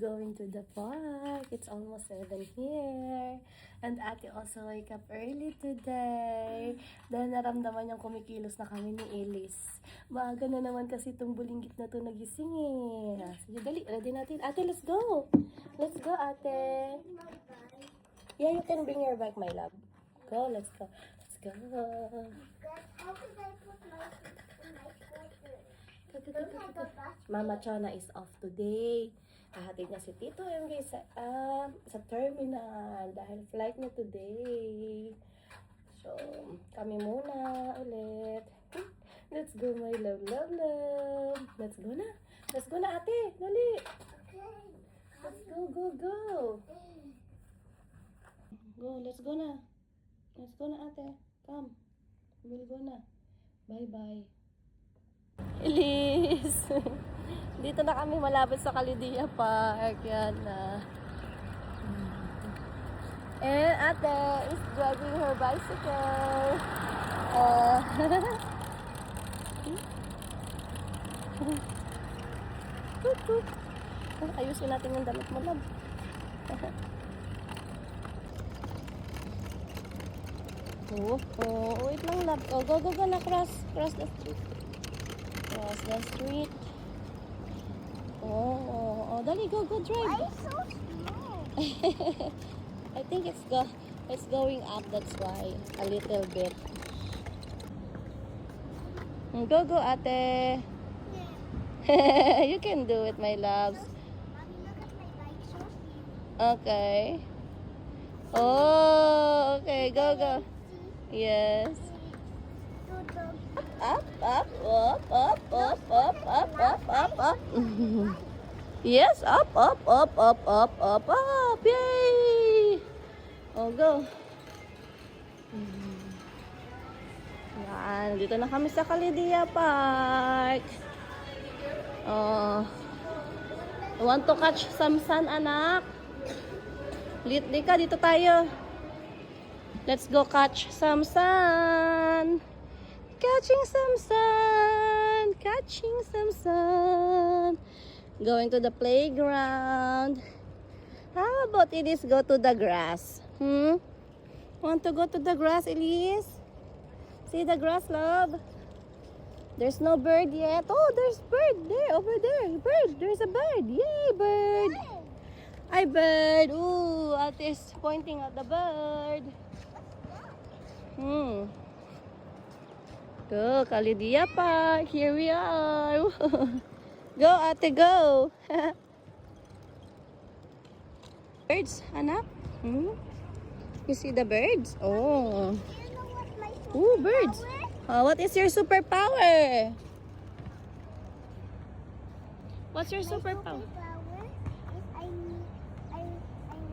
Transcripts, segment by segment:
going to the park. It's almost 7 here. And ate also wake up early today. Dahil naramdaman niyang kumikilos na kami ni Elise. Maaga na naman kasi itong bulinggit na to nagising eh. Sige, dali. Ready natin. Ate, let's go. Let's go, ate. Yeah, you can bring your bag, my love. Go, let's go. Let's go. How could I put my sweater? Mama Chona is off today. Hahatid niya si Tito MJ sa terminal dahil flight na today. So, kami muna ulit. Let's go, my love, love, love. Let's go na. Let's go na, ate. Dali. Okay. Let's go, go, go. Go, let's go na. Let's go na, ate. Come. We'll go na. Bye-bye. Elise! Dito na kami malapit sa Calidia Park. Yan na. And ate is driving her bicycle. Ayusin natin yung damit mo, love. Wait lang, love. Oh, go na, cross the street. Cross the street. Oh, dali, go, drive. Why so slow? I think it's going up, that's why. A little bit. Go, ate. Yeah. You can do it, my loves. Mommy, look at my bike. So slow. Okay. Oh, okay, go. Yes. Up. Yes, up. Yay! Oh, go. Yan, dito na kami sa Calidia Park. Oh. Want to catch some sun, anak? Lika, dito tayo. Let's go catch some sun. Catching some sun. Going to the playground. How about Elise go to the grass? Want to go to the grass, Elise? See the grass, love? There's no bird yet. Oh, there's bird there, over there. Bird, there's a bird. Yay, bird. Hi, bird. Ooh, ate is pointing at the bird. Go, Calidia Park. Here we are. Go, ate, go. Birds, anak. You see the birds? Oh. Do you know what my Ooh, birds. What is your superpower? What's your superpower? superpower is I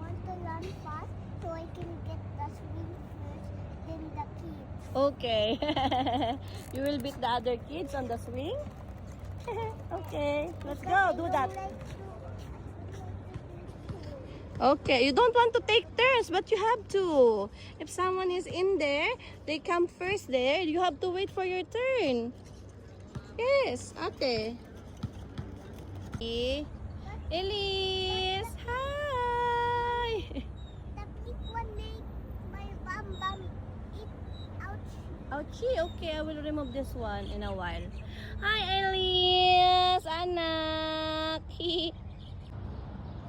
want to run fast so I can get the swing first, then the kids. Okay. You will beat the other kids on the swing? Okay, let's go. Do that. Okay, you don't want to take turns, but you have to. If someone is in there, they come first there, you have to wait for your turn. Yes, ate. Elise, hi. The big one make my bum eat. Ouch. Ouchie, okay, I will remove this one in a while. Hi, Elise, anak.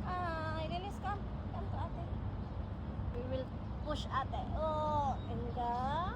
Hi, Elise, come to ate. We will push ate. Oh, and the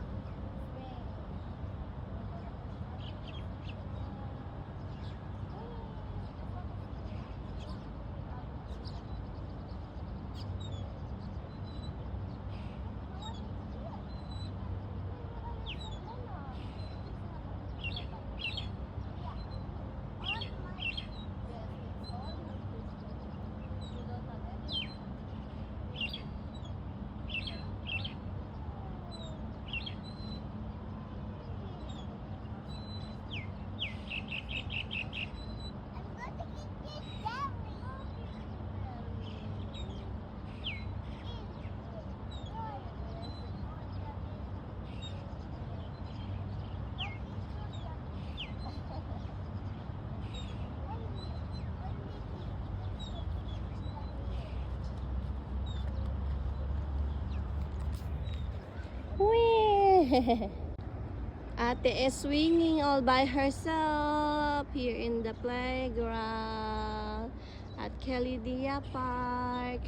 Ate is swinging all by herself here in the playground at Kelly Dia Park.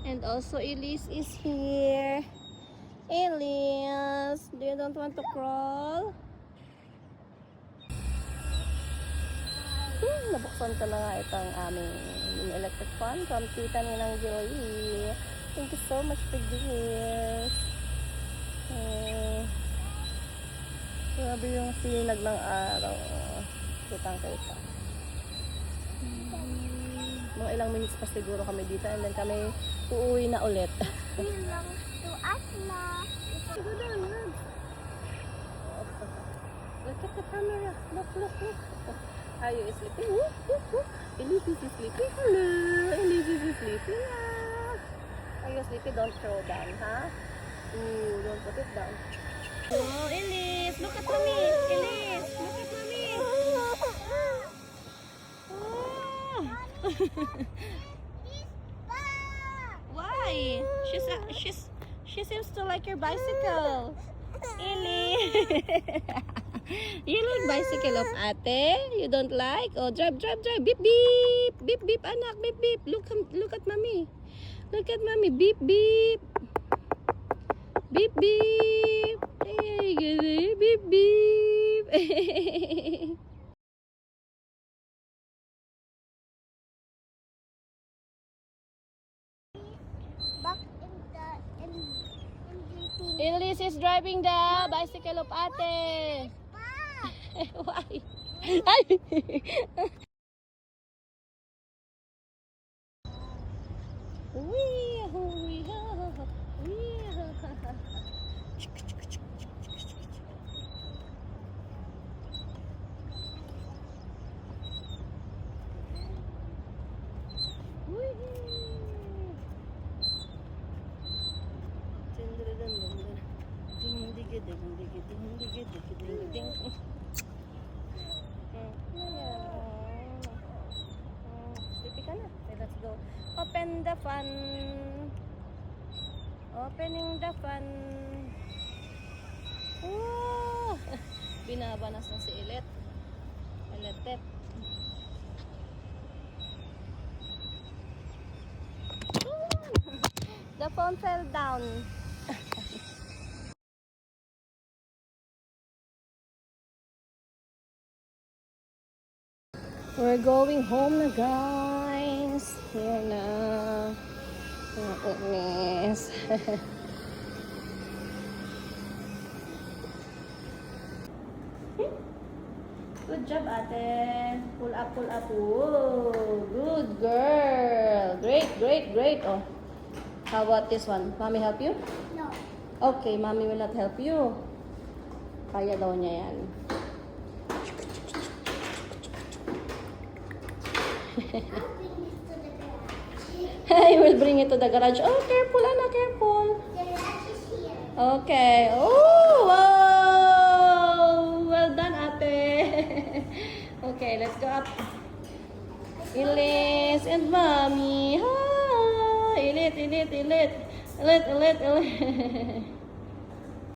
And also Elise is here. Elise, do you don't want to crawl? Nabuksan ko na nga itong aming electric fan from tita nilang Joey. Thank you so much for this. Grabe yung sinag ng araw. Kitang kita. Mga ilang minutes pa siguro kami dito and then kami uuwi na ulit. Belongs to us now. Look at the camera. Look, look, look. Are you sleeping? Elise is sleeping. Hello. Elise is sleeping. Are you sleepy? Don't throw down, huh? Ooh, don't put it down. Oh, Elise. Look at mommy. Elise. Look at mommy. Oh. Why? She seems to like your bicycle. Elise. You like bicycle of ate? You don't like? Oh, drive, drive, drive. Beep, beep. Beep, beep, anak. Beep, beep. Look at mommy. Look at mommy. Beep, beep. Beep, beep. Hey, beep, beep. Back in GP. Elise is driving the bicycle of ate. Why? Ay! Sleepy ka na. Okay, let's go. Open the fun. Opening the fun. Oh! Binabanas na si Elet. Eletet. The phone fell down. We're going home na, guys. Here na. Oh, goodness. Good job, ate. Pull up, pull up. Whoa, good girl. Great, great, great. Oh, how about this one? Mommy help you? No. Okay, mommy will not help you. Kaya daw niya yan. I will bring it to the garage. Oh, careful, Anna, careful. The latch is here. Okay. Oh, wow. Well done, ate. Okay, let's go up. Elise and mommy. Hi. Elit.